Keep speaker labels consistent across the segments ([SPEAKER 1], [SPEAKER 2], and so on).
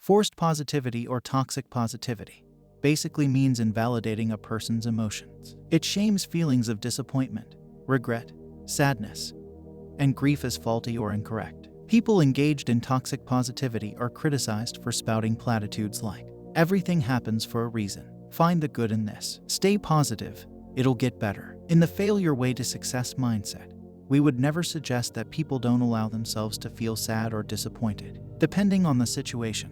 [SPEAKER 1] Forced positivity or toxic positivity basically means invalidating a person's emotions. It shames feelings of disappointment, regret, sadness, and grief as faulty or incorrect. People engaged in toxic positivity are criticized for spouting platitudes like, "Everything happens for a reason. Find the good in this. Stay positive. It'll get better." In the failure way to success mindset, we would never suggest that people don't allow themselves to feel sad or disappointed. Depending on the situation,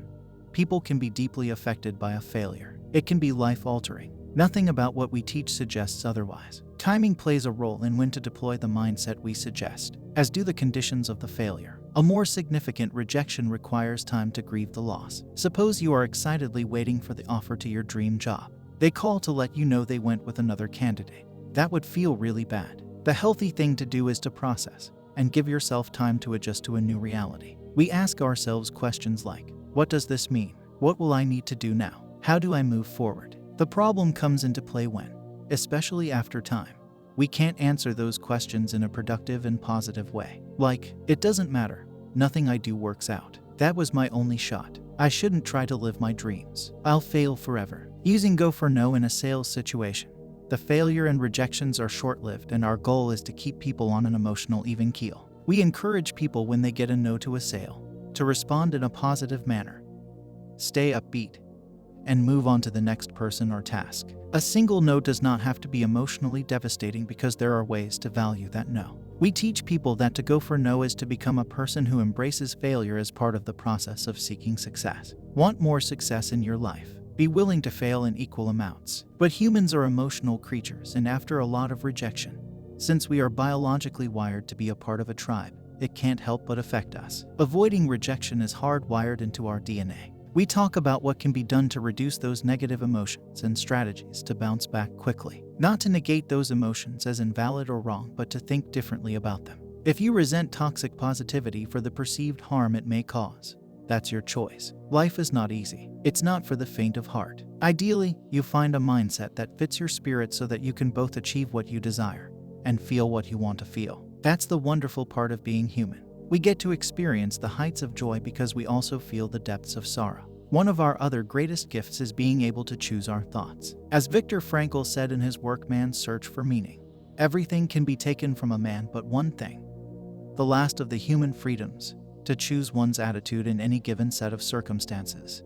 [SPEAKER 1] people can be deeply affected by a failure. It can be life-altering. Nothing about what we teach suggests otherwise. Timing plays a role in when to deploy the mindset we suggest, as do the conditions of the failure. A more significant rejection requires time to grieve the loss. Suppose you are excitedly waiting for the offer to your dream job. They call to let you know they went with another candidate. That would feel really bad. The healthy thing to do is to process and give yourself time to adjust to a new reality. We ask ourselves questions like, what does this mean? What will I need to do now? How do I move forward? The problem comes into play when, especially after time, we can't answer those questions in a productive and positive way. Like, it doesn't matter. Nothing I do works out. That was my only shot. I shouldn't try to live my dreams. I'll fail forever. Using go for no in a sales situation. The failure and rejections are short-lived, and our goal is to keep people on an emotional even keel. We encourage people when they get a no to a sale to respond in a positive manner, stay upbeat, and move on to the next person or task. A single no does not have to be emotionally devastating because there are ways to value that no. We teach people that to go for no is to become a person who embraces failure as part of the process of seeking success. Want more success in your life? Be willing to fail in equal amounts. But humans are emotional creatures, and after a lot of rejection, since we are biologically wired to be a part of a tribe, it can't help but affect us. Avoiding rejection is hardwired into our DNA. We talk about what can be done to reduce those negative emotions and strategies to bounce back quickly. Not to negate those emotions as invalid or wrong, but to think differently about them. If you resent toxic positivity for the perceived harm it may cause, that's your choice. Life is not easy. It's not for the faint of heart. Ideally, you find a mindset that fits your spirit so that you can both achieve what you desire and feel what you want to feel. That's the wonderful part of being human. We get to experience the heights of joy because we also feel the depths of sorrow. One of our other greatest gifts is being able to choose our thoughts. As Viktor Frankl said in his work Man's Search for Meaning, everything can be taken from a man but one thing, the last of the human freedoms, to choose one's attitude in any given set of circumstances,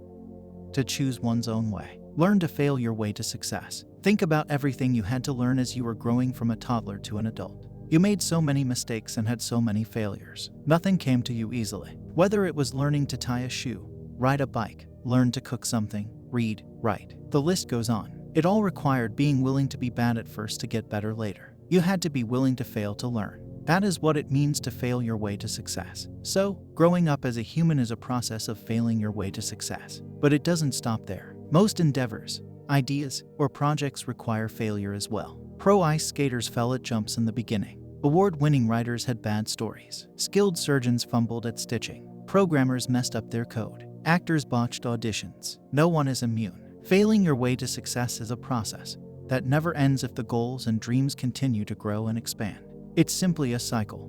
[SPEAKER 1] to choose one's own way. Learn to fail your way to success. Think about everything you had to learn as you were growing from a toddler to an adult. You made so many mistakes and had so many failures. Nothing came to you easily. Whether it was learning to tie a shoe, ride a bike, learn to cook something, read, write. The list goes on. It all required being willing to be bad at first to get better later. You had to be willing to fail to learn. That is what it means to fail your way to success. So, growing up as a human is a process of failing your way to success. But it doesn't stop there. Most endeavors, ideas, or projects require failure as well. Pro ice skaters fell at jumps in the beginning. Award-winning writers had bad stories. Skilled surgeons fumbled at stitching. Programmers messed up their code. Actors botched auditions. No one is immune. Failing your way to success is a process that never ends if the goals and dreams continue to grow and expand. It's simply a cycle.